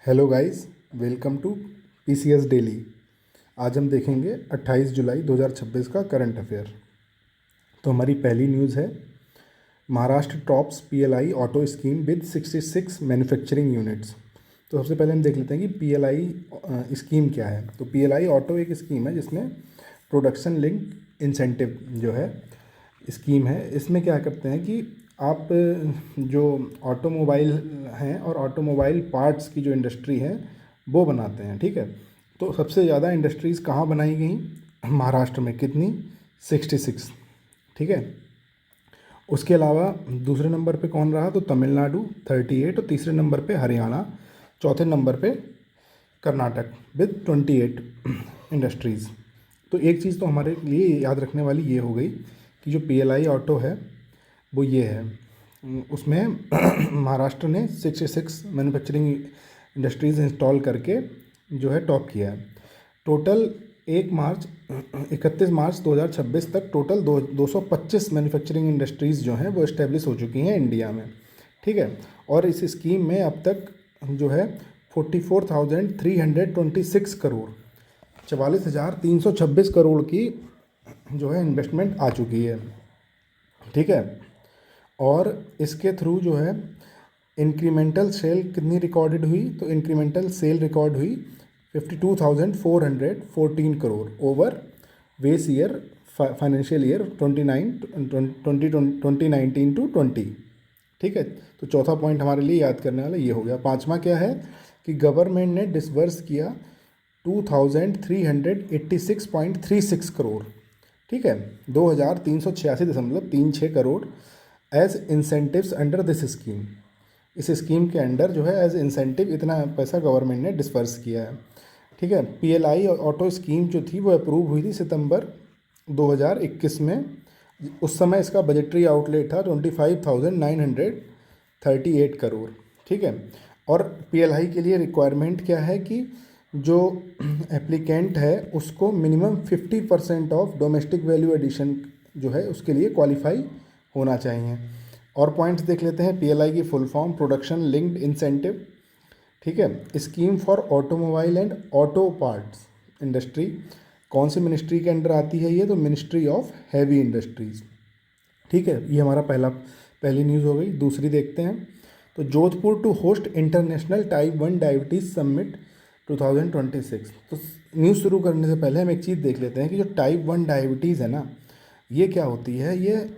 Hello guys, welcome to PCS daily. आज हम देखेंगे 28 जुलाई 2026 का करंट अफेयर। तो हमारी पहली न्यूज़ है, Maharashtra tops PLI auto scheme with 66 manufacturing units. तो सबसे पहले हम देख लेते हैं कि पीएलआई स्कीम क्या है। तो पीएलआई ऑटो एक स्कीम है जिसमें प्रोडक्शन लिंक इंसेंटिव जो है स्कीम है। इसमें क्या करते हैं कि आप जो ऑटोमोबाइल हैं और ऑटोमोबाइल पार्ट्स की जो इंडस्ट्री है वो बनाते हैं, ठीक है। तो सबसे ज़्यादा इंडस्ट्रीज़ कहाँ बनाई गई? महाराष्ट्र में। कितनी? 66, ठीक है। उसके अलावा दूसरे नंबर पे कौन रहा? तो तमिलनाडु 38, और तीसरे नंबर पे हरियाणा, चौथे नंबर पे कर्नाटक विद 28 इंडस्ट्रीज़। तो एक चीज़ तो हमारे लिए याद रखने वाली ये हो गई कि जो पीएलआई ऑटो है वो ये है, उसमें महाराष्ट्र ने 66 मैन्युफैक्चरिंग इंडस्ट्रीज़ इंस्टॉल करके जो है टॉप किया है। टोटल 31 मार्च 2026 तक टोटल 225 मैन्युफैक्चरिंग इंडस्ट्रीज़ जो हैं वो इस्टेब्लिश हो चुकी हैं इंडिया में, ठीक है। और इस स्कीम में अब तक जो है 44,326 करोड़ 44,326 करोड़ की जो है इन्वेस्टमेंट आ चुकी है, ठीक है। और इसके थ्रू जो है इंक्रीमेंटल सेल कितनी रिकॉर्डेड हुई? तो इंक्रीमेंटल सेल रिकॉर्ड हुई 52,414 crore over base year financial year 2019 to 20, ठीक है। तो चौथा पॉइंट हमारे लिए याद करने वाला ये हो गया। पांचवा क्या है कि गवर्नमेंट ने डिसबर्स किया 2,386.36 करोड़, ठीक है, 2,386.36 crore as incentives under this scheme. इस स्कीम के अंडर जो है एज इंसेंटिव इतना पैसा गवर्नमेंट ने डिस्पर्स किया है, ठीक है। पीएलआई ऑटो स्कीम जो थी वो अप्रूव हुई थी सितंबर 2021 में। उस समय इसका बजटरी आउटलेट था 25,938 करोड़, ठीक है। और पीएलआई के लिए रिक्वायरमेंट क्या है कि जो एप्लीकेंट है उसको minimum 50% of domestic value addition जो है उसके लिए क्वालिफाई होना चाहिए। और पॉइंट्स देख लेते हैं। पीएलआई की full form production linked incentive, ठीक है। Scheme for automobile and auto parts industry. कौन सी मिनिस्ट्री के अंडर आती है ये? तो मिनिस्ट्री ऑफ हैवी इंडस्ट्रीज़, ठीक है। ये हमारा पहली न्यूज़ हो गई। दूसरी देखते हैं। तो Jodhpur to host international type 1 diabetes summit 2026। तो न्यूज़ शुरू करने से पहले हम एक चीज़ देख लेते हैं कि जो टाइप 1 डायबिटीज़ है ना, ये क्या होती है? ये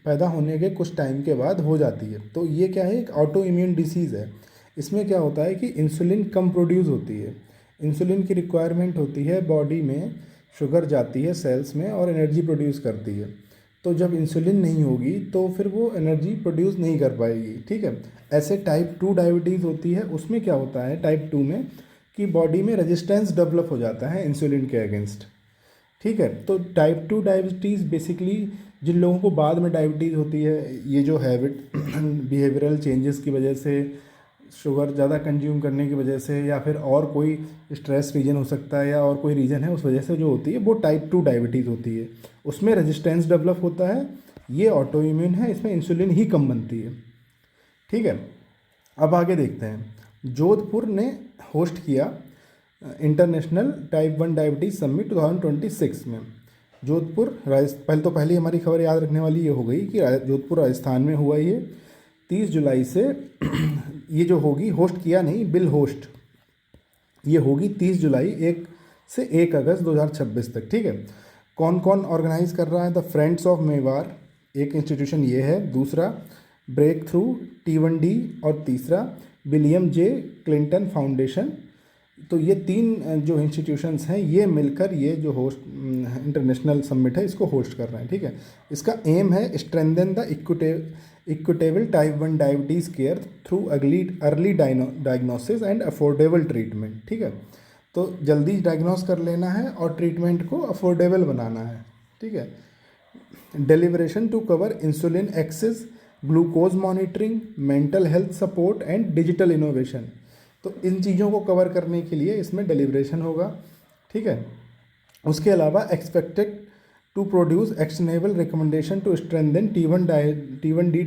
पैदा होने के कुछ टाइम के बाद हो जाती है। तो ये क्या है? एक ऑटो इम्यून डिसीज़ है। इसमें क्या होता है कि इंसुलिन कम प्रोड्यूस होती है, इंसुलिन की रिक्वायरमेंट होती है, बॉडी में शुगर जाती है सेल्स में और एनर्जी प्रोड्यूस करती है। तो जब इंसुलिन नहीं होगी तो फिर वो एनर्जी प्रोड्यूस नहीं कर पाएगी, ठीक है। ऐसे टाइप 2 डायबिटीज़ होती है, उसमें क्या होता है टाइप 2 में कि बॉडी में रेजिस्टेंस डेवलप हो जाता है इंसुलिन के अगेंस्ट, ठीक है। तो टाइप 2 डायबिटीज़ बेसिकली जिन लोगों को बाद में डायबिटीज़ होती है, ये जो हैबिट बिहेवियरल चेंजेस की वजह से, शुगर ज़्यादा कंज्यूम करने की वजह से, या फिर और कोई स्ट्रेस रीजन हो सकता है, या और कोई रीज़न है उस वजह से जो होती है वो टाइप 2 डायबिटीज़ होती है। उसमें रेजिस्टेंस डेवलप होता है, ये ऑटो इम्यून है, इसमें इंसुलिन ही कम बनती है, ठीक है। अब आगे देखते हैं। जोधपुर ने होस्ट किया इंटरनेशनल टाइप 1 डायबिटीज़ समिट 2026 में। जोधपुर पहली हमारी खबर याद रखने वाली ये हो गई कि जोधपुर राजस्थान में हुआ ये 30 जुलाई से ये जो होगी, होस्ट किया नहीं, बिल होस्ट, ये होगी 30 जुलाई 1 से 1 अगस्त 2026 तक, ठीक है। कौन कौन ऑर्गेनाइज कर रहा है? द फ्रेंड्स ऑफ मेवार एक इंस्टीट्यूशन ये है, दूसरा ब्रेक थ्रू T1D, और तीसरा विलियम जे क्लिंटन फाउंडेशन। तो ये तीन जो इंस्टीट्यूशंस हैं ये मिलकर ये जो होस्ट इंटरनेशनल समिट है इसको होस्ट कर रहे हैं, ठीक है। इसका एम है strengthen the equitable type 1 diabetes care through early diagnosis and affordable treatment, ठीक है। तो जल्दी डायग्नोस कर लेना है और ट्रीटमेंट को अफोर्डेबल बनाना है, ठीक है। Deliberation to cover insulin access, glucose monitoring, mental health support and digital innovation. तो इन चीज़ों को कवर करने के लिए इसमें डेलिब्रेशन होगा, ठीक है। उसके अलावा expected to produce actionable recommendation to strengthen T1D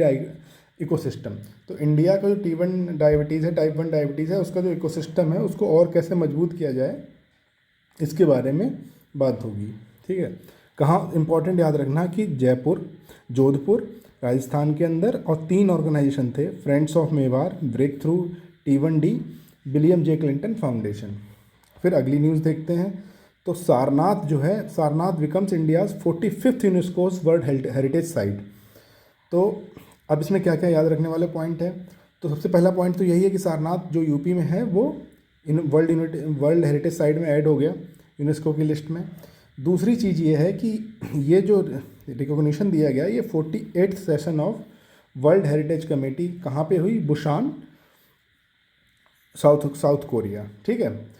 ecosystem. तो इंडिया का जो T1 डायबिटीज़ है, टाइप 1 डायबिटीज़ है, उसका जो इकोसिस्टम है उसको और कैसे मजबूत किया जाए, इसके बारे में बात होगी। ठीक है, कहाँ इंपॉर्टेंट याद रखना कि जयपुर, जोधपुर, राजस्थान के अंदर, और 3 ऑर्गेनाइजेशन थे, friends of Mewar, breakthrough, T1D, William J Clinton Foundation. फिर अगली न्यूज़ देखते हैं। तो सारनाथ जो है, Sarnath becomes India's 45th UNESCO's world heritage site. तो अब इसमें क्या क्या याद रखने वाले पॉइंट है। तो सबसे पहला पॉइंट तो यही है कि सारनाथ जो यूपी में है वो वर्ल्ड हेरिटेज साइट में ऐड हो गया यूनेस्को की लिस्ट में। दूसरी चीज़ ये है कि ये जो रिकॉग्निशन दिया गया, ये 48th session of world heritage committee कहाँ पे हुई, बुसान, साउथ कोरिया। ठीक है,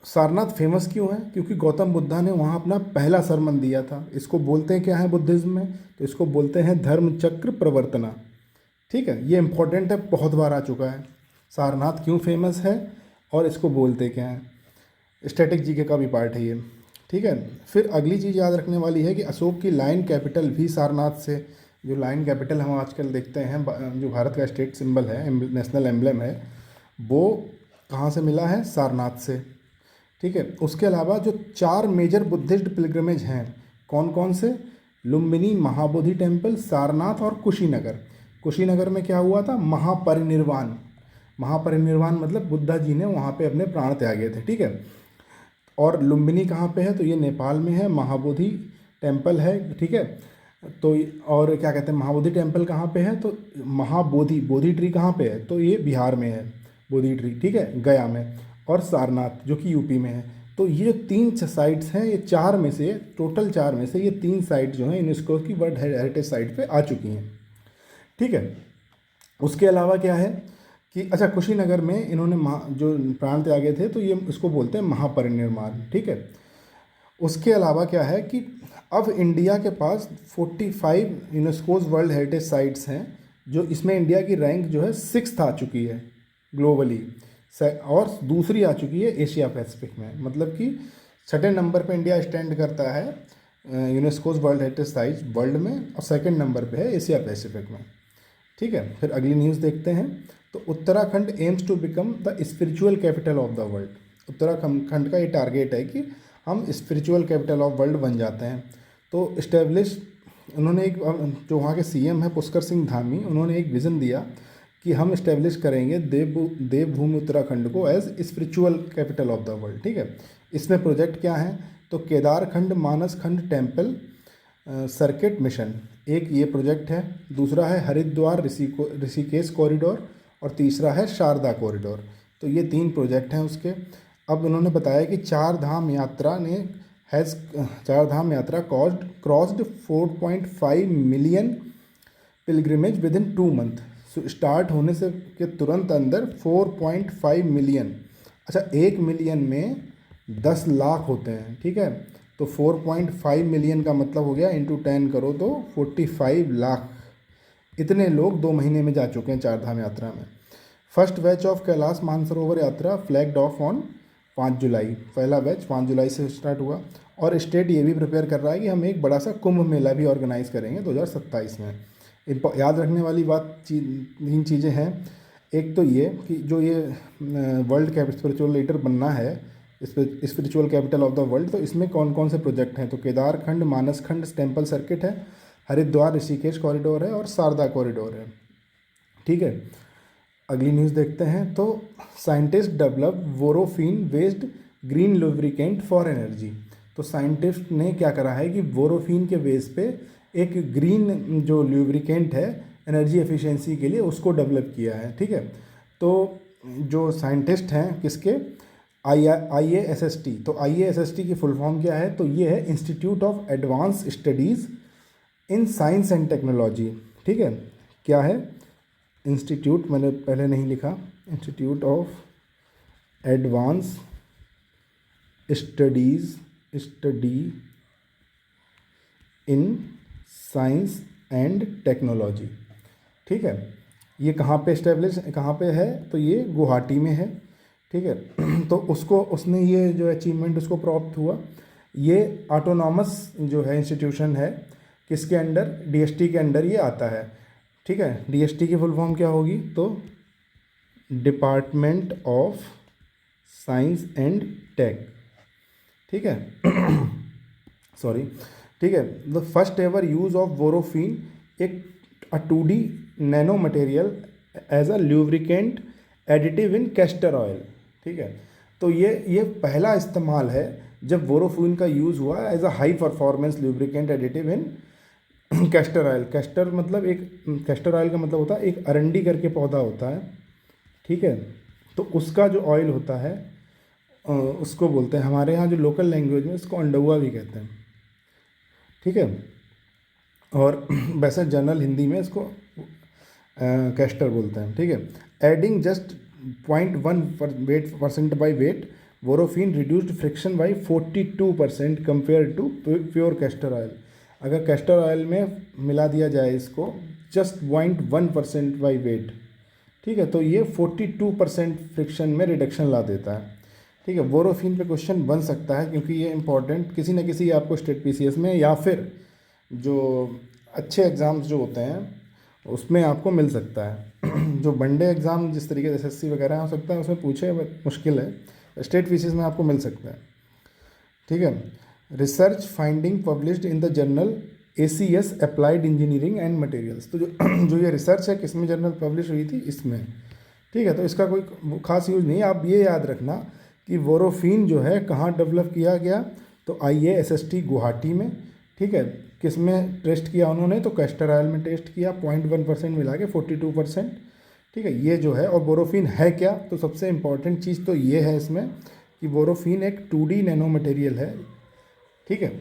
सारनाथ फेमस क्यों है, क्योंकि गौतम बुद्धा ने वहाँ अपना पहला सरमन दिया था। इसको बोलते हैं क्या है बुद्धिज़्म में, तो इसको बोलते हैं धर्म चक्र प्रवर्तना। ठीक है, ये इंपॉर्टेंट है, बहुत बार आ चुका है। सारनाथ क्यों फेमस है और इसको बोलते क्या हैं, स्टैटिक जीके का भी पार्ट है ये। ठीक है, फिर अगली चीज़ याद रखने वाली है कि अशोक की लाइन कैपिटल भी सारनाथ से, जो लाइन कैपिटल हम आजकल देखते हैं, जो भारत का स्टेट सिंबल है, नेशनल एम्बलम है, वो कहाँ से मिला है, सारनाथ से। ठीक है, उसके अलावा जो 4 मेजर बुद्धिस्ट पिलग्रमेज हैं, कौन कौन से, लुम्बिनी महाबोधि टेम्पल, सारनाथ और कुशीनगर। कुशीनगर में क्या हुआ था, महापरिनिर्वाण। महापरिनिर्वाण मतलब बुद्धा जी ने वहाँ पे अपने प्राण त्यागे थे। ठीक है, और लुम्बिनी कहाँ पे है, तो ये नेपाल में है, महाबोधि टेम्पल है। ठीक है, तो और क्या कहते हैं, महाबोधि टेम्पल कहाँ पे है, तो बोधि ट्री कहाँ पे है, तो ये बिहार में है बोधि ट्री। ठीक है, गया में, और सारनाथ जो कि यूपी में है। तो ये 3 साइट्स हैं, ये 4 में से, टोटल 4 में से ये 3 साइट जो हैं यूनेस्को की वर्ल्ड हेरिटेज साइट पे आ चुकी हैं। ठीक है, उसके अलावा क्या है कि अच्छा, कुशीनगर में इन्होंने जो प्राण त्यागे थे, तो ये इसको बोलते हैं महापरिनिर्वाण। ठीक है, उसके अलावा क्या है कि अब इंडिया के पास 45 यूनेस्कोज वर्ल्ड हेरिटेज साइट्स हैं, जो इसमें इंडिया की रैंक जो है 6th आ चुकी है ग्लोबली, और दूसरी आ चुकी है एशिया पैसिफिक में। मतलब कि 6ठे नंबर पे इंडिया स्टैंड करता है UNESCO's world heritage site world में, और 2nd नंबर पे है एशिया पैसिफिक में। ठीक है, फिर अगली न्यूज़ देखते हैं। तो Uttarakhand aims to become the spiritual capital of the world. Uttarakhand का ये टारगेट है कि हम स्पिरिचुअल कैपिटल ऑफ वर्ल्ड बन जाते हैं। तो इस्टेब्लिश उन्होंने एक, जो वहाँ के सीएम है पुष्कर सिंह धामी, उन्होंने एक विज़न दिया कि हम इस्टेब्लिश करेंगे देवभूमि उत्तराखंड को as spiritual capital of the world. ठीक है, इसमें प्रोजेक्ट क्या है, तो केदारखंड मानस खंड टेम्पल सर्किट मिशन, एक ये प्रोजेक्ट है। दूसरा है हरिद्वार ऋषिकेश कॉरिडोर, और तीसरा है शारदा कॉरिडोर। तो ये 3 प्रोजेक्ट हैं उसके। अब उन्होंने बताया कि चार धाम यात्रा crossed 4.5 million pilgrimage with in 2 month. Start होने से के तुरंत अंदर 4.5 मिलियन, अच्छा 1 मिलियन में 10 लाख होते हैं। ठीक है, तो 4.5 मिलियन का मतलब हो गया इंटू 10 करो तो 45 लाख, इतने लोग 2 महीने में जा चुके हैं 4 धाम यात्रा में। First batch of Kailash Mansarovar यात्रा फ्लैग्ड ऑफ ऑन 5 जुलाई, पहला बैच 5 जुलाई से स्टार्ट हुआ। और स्टेट ये भी प्रिपेयर कर रहा है कि हम एक बड़ा सा कुंभ मेला भी ऑर्गेनाइज करेंगे 2027 में। याद रखने वाली बात 3 चीज़ें हैं। एक तो ये कि जो ये वर्ल्ड स्पिरिचुअल लीडर बनना है, spiritual capital of the world, तो इसमें कौन कौन से प्रोजेक्ट हैं, तो केदारखंड मानसखंड टेम्पल सर्किट है, हरिद्वार ऋषिकेश कॉरिडोर है, और शारदा कॉरिडोर है। ठीक है, अगली न्यूज़ देखते हैं। तो scientist develop borophene based green lubricant for energy. तो साइंटिस्ट ने क्या करा है कि वोरोफिन के बेस पे एक ग्रीन जो लुब्रिकेंट है एनर्जी एफिशिएंसी के लिए, उसको डेवलप किया है। ठीक है, तो जो साइंटिस्ट हैं किसके, IASST। तो IASST की फुल फॉर्म क्या है, तो ये है institute of advance studies in science and technology. ठीक है, क्या है इंस्टीट्यूट, मैंने पहले नहीं लिखा, institute of advance study in science and technology. ठीक है, ये कहाँ पे कहाँ पे है, तो ये गुवाहाटी में है। ठीक है, तो उसने ये जो अचीवमेंट उसको प्राप्त हुआ। ये ऑटोनॉमस जो है इंस्टीट्यूशन है, किसके अंडर, DST के अंडर ये आता है। ठीक है। DST की फुल फॉर्म क्या होगी? तो department of science and tech, ठीक है। सॉरी, ठीक है। The first ever use of borophene, एक a 2D nano material as a lubricant additive in castor oil, ठीक है। तो ये पहला इस्तेमाल है जब बोरोफिन का यूज़ हुआ as a high performance lubricant additive in castor oil. Castor मतलब एक, कैस्टर ऑयल का मतलब होता है एक अरंडी करके पौधा होता है, ठीक है। तो उसका जो ऑयल होता है उसको बोलते हैं, हमारे यहाँ जो लोकल लैंग्वेज में उसको अंडुआ भी कहते हैं, ठीक है। और वैसे जनरल हिंदी में इसको कैस्टर बोलते हैं, ठीक है। Adding just 0.1% by weight, borophene reduced friction by 42% compare to pure castor oil. अगर कैस्टर ऑयल में मिला दिया जाए इसको जस्ट 0.1% बाई वेट, ठीक है, तो ये 42% फ्रिक्शन में रिडक्शन ला देता है, ठीक है। बोरोफिन पे क्वेश्चन बन सकता है क्योंकि ये इंपॉर्टेंट किसी न किसी आपको स्टेट PCS में या फिर जो अच्छे एग्ज़ाम्स जो होते हैं उसमें आपको मिल सकता है। जो वनडे एग्ज़ाम जिस तरीके से SSC वगैरह हो सकता है उसमें पूछे, मुश्किल है। स्टेट PCS में आपको मिल सकता है, ठीक है। Research finding published in the journal ACS applied engineering and materials. तो जो ये रिसर्च है किस में जर्नल पब्लिश हुई थी? इसमें, ठीक है। तो इसका कोई खास यूज़ नहीं है। आप ये याद रखना कि बोरोफिन जो है कहाँ डेवलप किया गया? तो IASST गुवाहाटी में, ठीक है। किस में टेस्ट किया उन्होंने? तो कैस्टर ऑयल में टेस्ट किया, 0.1% मिला के 42%, ठीक है। ये जो है, और बोरोफिन है क्या? तो सबसे इम्पॉर्टेंट चीज़ तो ये है इसमें कि बोरोफिन एक 2D नैनो मटेरियल है, ठीक है।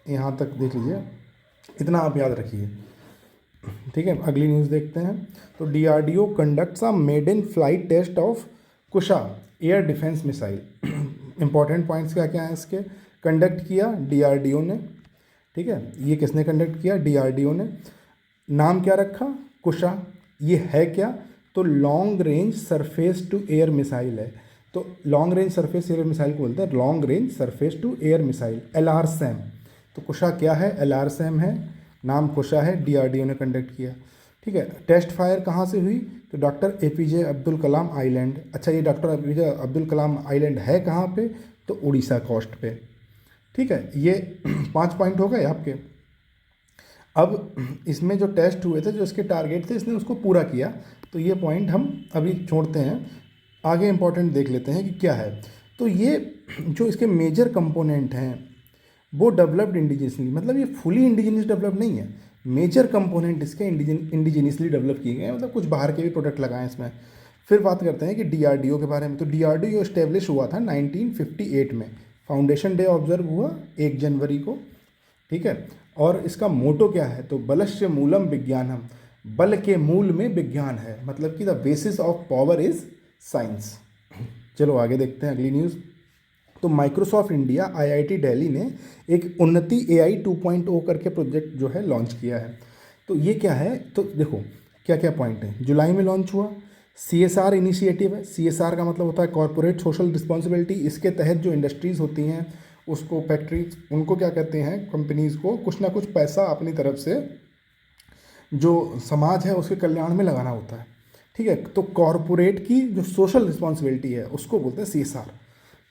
यहाँ तक देख लीजिए, इतना आप याद रखिए, ठीक है। अगली न्यूज़ देखते हैं। तो DRDO conducts a maiden flight test of Kusha air defence missile. Important points क्या क्या हैं इसके? कंडक्ट किया DRDO ने, ठीक है। ये किसने कंडक्ट किया? DRDO ने। नाम क्या रखा? कुशा। ये है क्या? तो long range surface to air missile है। तो long range surface air missile को बोलते हैं long range surface to air missile, LRSAM। तो कुशा क्या है? LRSAM है, नाम कुशा है, DRDO ने कंडक्ट किया, ठीक है। टेस्ट फायर कहाँ से हुई? तो doctor APJ Abdul Kalam island. अच्छा, ये doctor APJ Abdul Kalam island है कहाँ पे? तो उड़ीसा कोस्ट पे, ठीक है। ये 5 पॉइंट हो गए आपके। अब इसमें जो टेस्ट हुए थे, जो इसके टारगेट थे, इसने उसको पूरा किया। तो ये पॉइंट हम अभी छोड़ते हैं, आगे इंपॉर्टेंट देख लेते हैं कि क्या है। तो ये जो इसके मेजर कंपोनेंट हैं वो डेवलप्ड इंडिजिनियसली, मतलब ये फुली इंडिजिनियस डेवलप नहीं है। मेजर कंपोनेंट इसके इंडिजिनियसली डेवलप किए गए हैं, मतलब कुछ बाहर के भी प्रोडक्ट लगाए इसमें। फिर बात करते हैं कि DRDO के बारे में। तो DRDO इस्टेब्लिश हुआ था 1958 में। फाउंडेशन डे ऑब्जर्व हुआ 1 जनवरी को, ठीक है। और इसका मोटो क्या है? तो बलस्य मूलम विज्ञानम, बल के मूल में विज्ञान है, मतलब कि the basis of power is science. चलो आगे देखते हैं अगली न्यूज़। तो माइक्रोसॉफ्ट इंडिया IIT दिल्ली ने एक उन्नति AI 2.0 करके प्रोजेक्ट जो है लॉन्च किया है। तो ये क्या है? तो देखो क्या क्या पॉइंट है। जुलाई में लॉन्च हुआ। CSR इनिशिएटिव है। CSR का मतलब होता है कॉर्पोरेट सोशल रिस्पॉन्सिबिलिटी। इसके तहत जो इंडस्ट्रीज़ होती हैं, उसको फैक्ट्रीज, उनको क्या कहते हैं, कंपनीज़ को कुछ ना कुछ पैसा अपनी तरफ से जो समाज है उसके कल्याण में लगाना होता है, ठीक है। तो कॉरपोरेट की जो सोशल रिस्पॉन्सिबिलिटी है उसको बोलते हैं CSR,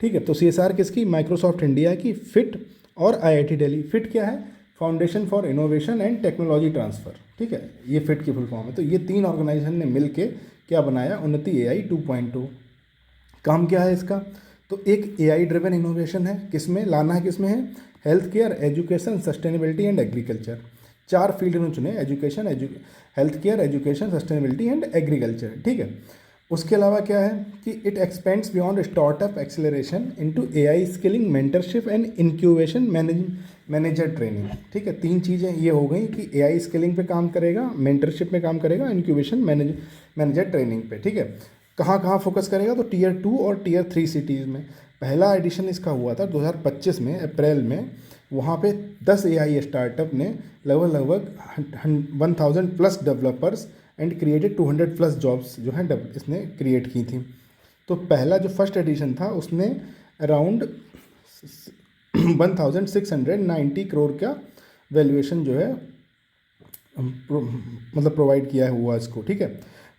ठीक है। तो CSR किसकी? माइक्रोसॉफ्ट इंडिया की, फिट और IIT दिल्ली। फिट क्या है? Foundation for innovation and technology transfer, ठीक है। ये फिट की फुल फॉर्म है। तो ये 3 ऑर्गेनाइजेशन ने मिल के क्या बनाया? उन्नति AI 2.0। काम क्या है इसका? तो एक AI ड्रिवन इनोवेशन है। किसमें लाना है? किसमें है? Health care, education, sustainability and agriculture. 4 field में चुने, education, health care, education, sustainability and agriculture, ठीक है। उसके अलावा क्या है कि it expends beyond startup acceleration into AI skilling, mentorship and incubation manager training, ठीक है। 3 चीज़ें ये हो गई कि AI स्किलिंग पे काम करेगा, मेंटरशिप में काम करेगा, इंक्यूबेशन मैनेजर ट्रेनिंग पे, ठीक है। कहाँ कहाँ फोकस करेगा? तो Tier 2 और Tier 3 सिटीज़ में। पहला एडिशन इसका हुआ था 2025 में, अप्रैल में। वहाँ पे 10 AI स्टार्टअप ने लगभग 1000+ डेवलपर्स एंड क्रिएटेड 200+ जॉब्स जो हैं इसने क्रिएट की थी। तो पहला जो फर्स्ट एडिशन था उसने अराउंड 1690 करोड़ का वैल्यूएशन जो है मतलब प्रोवाइड किया हुआ इसको, ठीक है।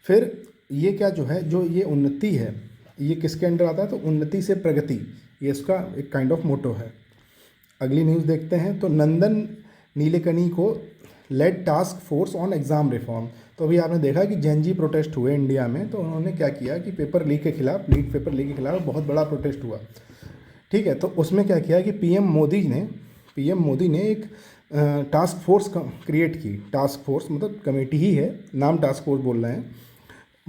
फिर ये क्या जो है, जो ये उन्नति है, ये किसके अंडर आता है, तो उन्नति से प्रगति, ये इसका एक काइंड ऑफ मोटो है। अगली न्यूज़ देखते हैं। तो नंदन नीलेकनी को led task force on exam reform. तो अभी आपने देखा कि जेनजी प्रोटेस्ट हुए इंडिया में, तो उन्होंने क्या किया कि पेपर लीक के खिलाफ, लीक पेपर लीक के खिलाफ बहुत बड़ा प्रोटेस्ट हुआ, ठीक है। तो उसमें क्या किया कि पीएम मोदी ने एक टास्क फोर्स क्रिएट की। टास्क फोर्स मतलब कमेटी ही है, नाम टास्क फोर्स बोल रहे हैं।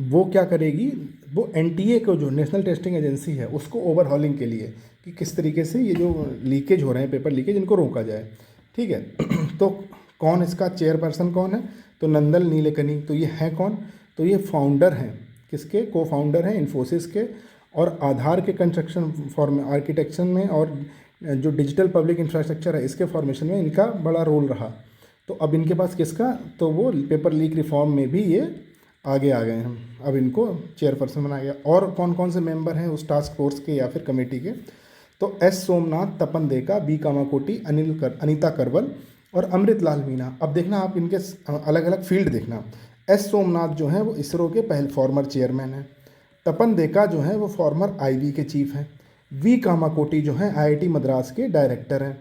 वो क्या करेगी, वो एनटीए को, जो नेशनल टेस्टिंग एजेंसी है, उसको ओवरहॉलिंग के लिए, कि किस तरीके से ये जो लीकेज हो रहे हैं, पेपर लीकेज, इनको रोका जाए, ठीक है। तो कौन इसका चेयरपर्सन कौन है, तो नंदन नीलेकनी। तो ये है कौन, तो ये फाउंडर हैं, किसके, को फाउंडर हैं इन्फोसिस के, और आधार के कंस्ट्रक्शन फॉर्म आर्किटेक्चर में, और जो डिजिटल पब्लिक इंफ्रास्ट्रक्चर है इसके फॉर्मेशन में इनका बड़ा रोल रहा। तो अब इनके पास किसका, तो वो पेपर लीक रिफॉर्म में भी ये आगे आ गए हैं, अब इनको चेयरपर्सन बनाया गया। और कौन कौन से मेंबर हैं उस टास्क फोर्स के या फिर कमेटी के, तो एस सोमनाथ, तपन देका, बी कामाकोटी, अनीता करवल और अमृत लाल मीना। अब देखना आप इनके अलग अलग फील्ड देखना। एस सोमनाथ जो हैं वो इसरो के पहले फॉर्मर चेयरमैन हैं। तपन देका जो है वो फॉर्मर आईबी के चीफ हैं। वी कामाकोटी जो हैं आईआईटी मद्रास के डायरेक्टर हैं,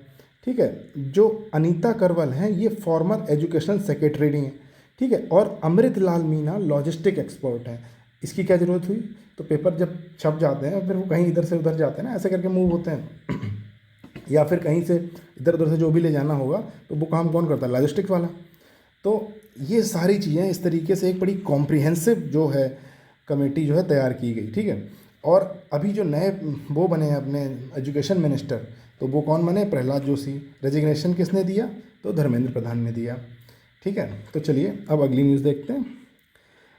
ठीक है। जो अनीता करवल हैं ये फॉर्मर एजुकेशनल सेक्रेटरी हैं, ठीक है। और अमृत लाल मीना लॉजिस्टिक एक्सपर्ट हैं। इसकी क्या ज़रूरत हुई, तो पेपर जब छप जाते हैं फिर वो कहीं इधर से उधर जाते हैं ना, ऐसे करके मूव होते हैं या फिर कहीं से इधर उधर से जो भी ले जाना होगा, तो वो काम कौन करता है, लॉजिस्टिक वाला। तो ये सारी चीज़ें इस तरीके से एक बड़ी कॉम्प्रिहेंसिव जो है कमेटी जो है तैयार की गई, ठीक है। और अभी जो नए वो बने हैं अपने एजुकेशन मिनिस्टर, तो वो कौन बने, प्रहलाद जोशी। रेजिग्नेशन किसने दिया, तो धर्मेंद्र प्रधान ने दिया, ठीक है। तो चलिए अब अगली न्यूज़ देखते हैं।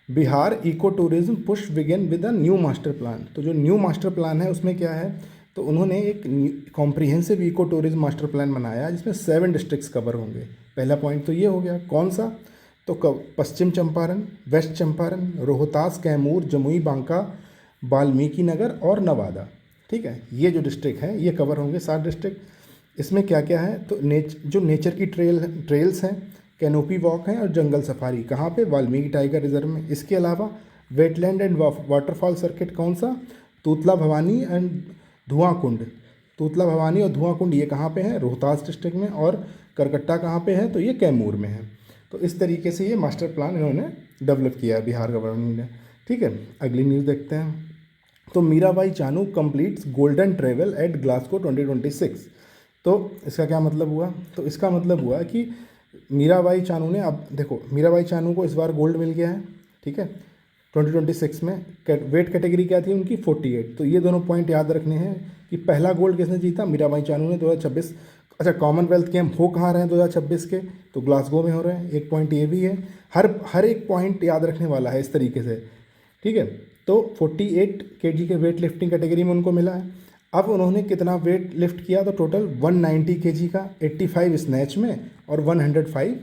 Bihar eco tourism push begin with a new master plan. तो जो न्यू मास्टर प्लान है उसमें क्या है, तो उन्होंने एक comprehensive eco tourism master plan बनाया जिसमें 7 डिस्ट्रिक्ट्स कवर होंगे। पहला पॉइंट तो ये हो गया, कौन सा, तो पश्चिम चंपारण, वेस्ट चंपारण, रोहतास, कैमूर, जमुई, बांका, वाल्मीकि नगर और नवादा, ठीक है। ये जो डिस्ट्रिक्ट हैं ये कवर होंगे, 7 डिस्ट्रिक्ट। इसमें क्या क्या है, तो जो नेचर की ट्रेल्स हैं, कैनोपी वॉक हैं और जंगल सफारी, कहाँ पे, वाल्मीकि टाइगर रिजर्व में। इसके अलावा वेटलैंड एंड वाटरफॉल सर्किट कौन सा, तूतला भवानी एंड धुआं कुंड। तूतला भवानी और धुआं कुंड ये कहाँ पे हैं, रोहतास डिस्ट्रिक्ट में। और करकट्टा कहाँ पे है, तो ये कैमूर में है। तो इस तरीके से ये मास्टर प्लान इन्होंने डेवलप किया बिहार गवर्नमेंट ने, ठीक है। अगली न्यूज़ देखते हैं। तो Mirabai Chanu completes golden travel eight Glasgow 2026। तो इसका क्या मतलब हुआ, तो इसका मतलब हुआ कि मीराबाई चानू ने, अब देखो मीराबाई चानू को इस बार गोल्ड मिल गया है, ठीक है। 2026 में वेट कैटेगरी क्या थी उनकी, 48। तो ये दोनों पॉइंट याद रखने हैं कि पहला गोल्ड किसने जीता, मीराबाई चानू ने 2026। अच्छा, कॉमनवेल्थ गेम हो कहाँ रहे हैं 2026 के, तो ग्लासगो में हो रहे हैं, एक पॉइंट ये भी है। हर एक पॉइंट याद रखने वाला है इस तरीके से, ठीक है। तो 48 केजी के वेट लिफ्टिंग कैटेगरी में उनको मिला है। अब उन्होंने कितना वेट लिफ्ट किया, तो टोटल 190 केजी का, 85 स्नैच में और 105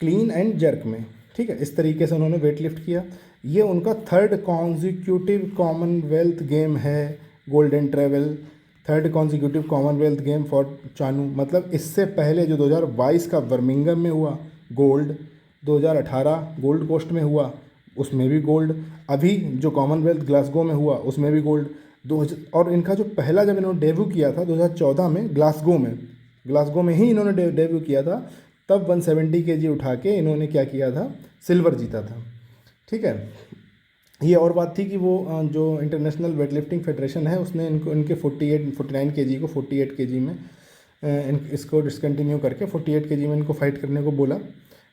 क्लीन एंड जर्क में, ठीक है। इस तरीके से उन्होंने वेट लिफ्ट किया। ये उनका 3rd कॉन्जिक्यूटिव कॉमनवेल्थ गेम है, golden travel 3rd consecutive Commonwealth game for Chanu. मतलब इससे पहले जो 2022 का बर्मिंघम में हुआ गोल्ड, 2018 गोल्ड कोस्ट में हुआ उसमें भी गोल्ड, अभी जो कॉमनवेल्थ ग्लासगो में हुआ उसमें भी गोल्ड। और इनका जो पहला जब इन्होंने डेब्यू किया था 2014 में ग्लासगो में ही इन्होंने डेब्यू किया था, तब 170 केजी उठा के इन्होंने क्या किया था, सिल्वर जीता था, ठीक है। ये और बात थी कि वो जो इंटरनेशनल वेट लिफ्टिंग फेडरेशन है उसने इनके 49 केजी को 48 केजी में इसको डिसकंटिन्यू करके 48 केजी में इनको फाइट करने को बोला,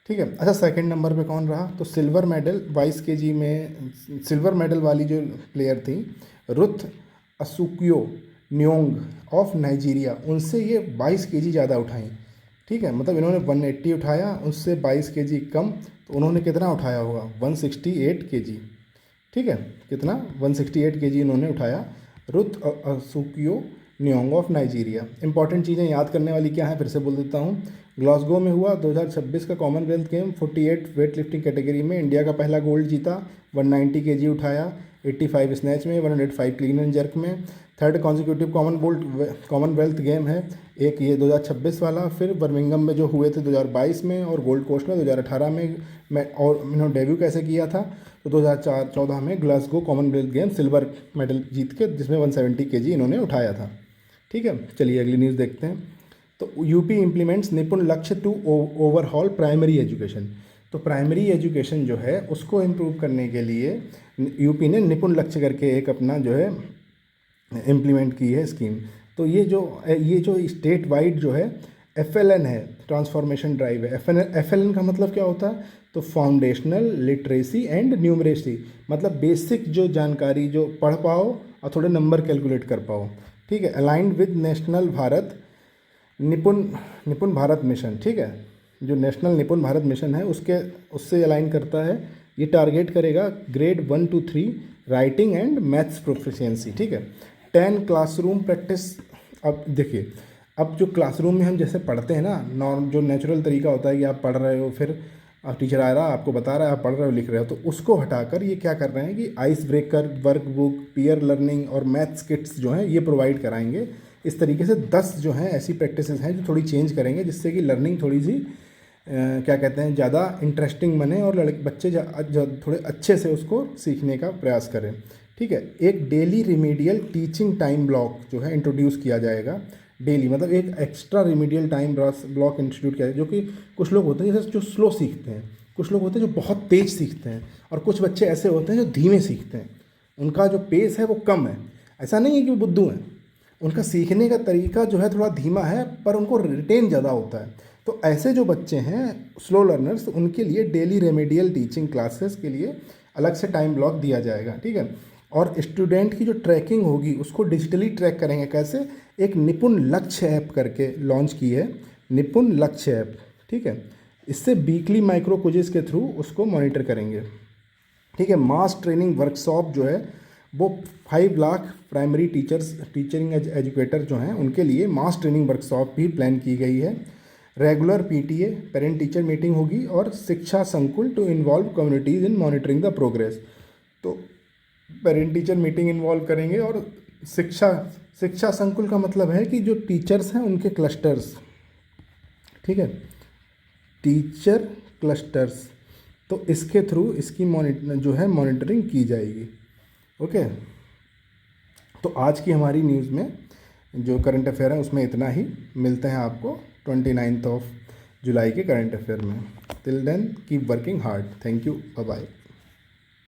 ठीक है। अच्छा, सेकंड नंबर पे कौन रहा, तो सिल्वर मेडल 22 केजी में सिल्वर मेडल वाली जो प्लेयर थी रुथ असुकियो न्योंग ऑफ नाइजीरिया, उनसे ये 22 केजी ज़्यादा उठाई, ठीक है। मतलब इन्होंने 180 उठाया, उससे 22 केजी कम, तो उन्होंने कितना उठाया होगा, 168 केजी, ठीक है। कितना, 168 केजी इन्होंने उठाया, रुथ असुकियो न्योंग ऑफ नाइजीरिया। इंपॉर्टेंट चीज़ें याद करने वाली क्या है, फिर से बोल देता हूँ। ग्लासगो में हुआ 2026 का Commonwealth game, 48 weight lifting category में इंडिया का पहला गोल्ड जीता, 190 केजी उठाया। 85 स्नैच में, 105 क्लीन एंड जर्क में। थर्ड कॉन्जिक्यूटिव कॉमनवेल्थ गेम है एक ये 2026 वाला, फिर बर्मिंघम में जो हुए थे 2022 में, और गोल्ड कोस्ट में 2018 में और इन्होंने डेब्यू कैसे किया था तो 2014 में Glasgow Commonwealth game silver medal जीत के, जिसमें 170 kg इन्होंने उठाया था। ठीक है, चलिए अगली न्यूज़ देखते हैं। तो यूपी इम्प्लीमेंट्स निपुण लक्ष्य टू ओवरहॉल प्राइमरी एजुकेशन। तो प्राइमरी एजुकेशन जो है उसको इम्प्रूव करने के लिए यूपी ने निपुण लक्ष्य करके एक अपना जो है इम्प्लीमेंट की है स्कीम। तो ये जो स्टेट वाइड जो है FLN है, ट्रांसफॉर्मेशन ड्राइव है। FLN का मतलब क्या होता है, तो फाउंडेशनल लिटरेसी एंड न्यूमरेसी, मतलब बेसिक जो जानकारी जो पढ़ पाओ और थोड़े नंबर कैलकुलेट कर पाओ। ठीक है, अलाइंड विद नेशनल भारत निपुण भारत मिशन। ठीक है, जो नेशनल निपुण भारत मिशन है उससे अलाइन करता है। ये टारगेट करेगा grade 1 to 3 writing and maths proficiency. ठीक है, 10 क्लासरूम प्रैक्टिस। अब देखिए, अब जो क्लासरूम में हम जैसे पढ़ते हैं ना, जो नेचुरल तरीका होता है कि आप पढ़ रहे हो, फिर टीचर आ रहा है आपको बता रहा है, आप पढ़ रहे हो लिख रहे हो, तो उसको हटाकर ये क्या कर रहे हैं कि ice breaker, workbook, peer learning और मैथ्स किट्स जो हैं ये प्रोवाइड कराएंगे। इस तरीके से 10 जो हैं ऐसी प्रैक्टिसेस हैं जो थोड़ी चेंज करेंगे, जिससे कि लर्निंग थोड़ी सी क्या कहते हैं ज़्यादा इंटरेस्टिंग बने और बच्चे थोड़े अच्छे से उसको सीखने का प्रयास करें। ठीक है, एक daily remedial teaching time block जो है इंट्रोड्यूस किया जाएगा। डेली मतलब एक extra remedial time block institute किया है, जो कि कुछ लोग होते हैं जैसे जो स्लो सीखते हैं, कुछ लोग होते हैं जो बहुत तेज़ सीखते हैं, और कुछ बच्चे ऐसे होते हैं जो धीमे सीखते हैं, उनका जो पेस है वो कम है। ऐसा नहीं है कि वो बुद्धू हैं, उनका सीखने का तरीका जो है थोड़ा धीमा है, पर उनको रिटेन ज़्यादा होता है। तो ऐसे जो बच्चे हैं स्लो लर्नर्स, उनके लिए डेली रेमेडियल टीचिंग क्लासेस के लिए अलग से टाइम ब्लॉक दिया जाएगा। ठीक है, और स्टूडेंट की जो ट्रैकिंग होगी उसको डिजिटली ट्रैक करेंगे। कैसे, एक निपुण लक्ष्य ऐप करके लॉन्च की है, निपुण लक्ष्य ऐप। ठीक है, इससे वीकली माइक्रो क्विज़ के थ्रू उसको मॉनिटर करेंगे। ठीक है, मास ट्रेनिंग वर्कशॉप जो है वो 5 लाख प्राइमरी टीचिंग एजुकेटर जो हैं उनके लिए मास ट्रेनिंग वर्कशॉप भी प्लान की गई है। Regular PTA parent teacher meeting होगी, और शिक्षा संकुल to involve communities in monitoring the progress. तो पेरेंट टीचर मीटिंग इन्वॉल्व करेंगे, और शिक्षा संकुल का मतलब है कि जो टीचर्स हैं उनके क्लस्टर्स। ठीक है, टीचर क्लस्टर्स, तो इसके थ्रू इसकी मॉनिटरिंग की जाएगी। ओके, तो आज की हमारी न्यूज़ में जो करंट अफेयर है उसमें इतना ही। मिलते हैं आपको 29 जुलाई के करंट अफेयर में। Till then keep working hard. Thank you, bye bye.